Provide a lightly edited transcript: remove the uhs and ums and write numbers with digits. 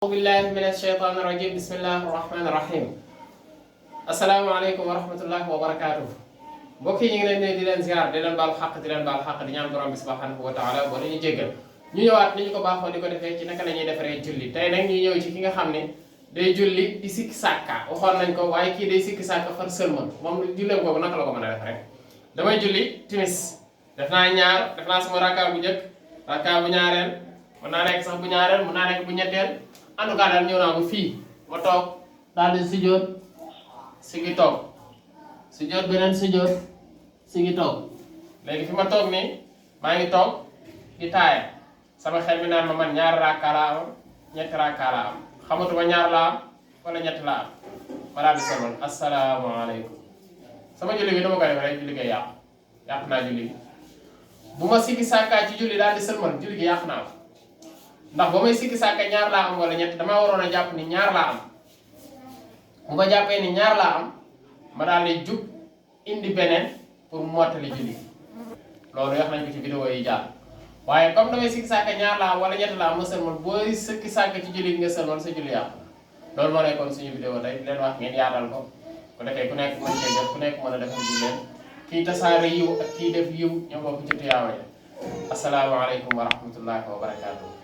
أعوذ بالله من الشيطان الرجيم بسم الله الرحمن الرحيم asalaamaaleykum wa rahmatullahi wa barakaatu mbokk yi ñu ngi leen ne di leen ziar di leen baal xaq di ñaan borom bi subhanahu wa taala boo dañu jéggal ñu ñëwaat ni ñu ko baaxoo di ko defee ci naka la ñuy defaree julli tey nag ñu ñëw ci ki nga xam ne day julli di sikki sàkka waxoon nañ ko waaye kii day sikki sàkka far sëlmal moom julleem boobu naka la ko mën a def rek damay julli timis def naa sama rakka bu njëkk rakka bu ñaareel mën naa nekk sax bu ñaareel mën naa nekk bu ñetteel en tout cas daal ñëw naa ba fii ma toog daal di sujjóot sigi toog sujjóot beneen sujjóot sigi toog léegi fi ma toog nii maa ngi toog di taaya sama xel mi naan ma man ñaari rakka laa am ñetti rakka laa am xamatuma ñaar laa am wala ñetti laa am ma daal di sëlmal asalaamaaleykum sama julli bi dama koy def rek julli gi yàq naa julli gi bu ma sikki sàkkaa ci julli daal di sëlmal julli gi yàq naa ko ndax ba may sikki sàkka ñaar laa am wala ñett damaa waroon a jàpp ni ñaar laa am bu ma jàppee ni ñaar laa am ma daal di jug indi beneen pour mottali julli loolu wax nañ ko ci vidéo yi jàll waaye comme damay sikki sàkka ñaar laa am wala ñett laa am ma sëlmal booy sikki sàkka ci julli nga sëlmal sa julli yàqu loolu moo nekkoon suñu vidéo tey leen wax ngeen yaatal ko ku defee ku nekk mën cee jot ku nekk mën a defal julleen kii tasaare yiw ak kii def yiw ñoo bokk ci tuyaawa yi asalaamaaleykum wa rahmatullahi wa barakaatu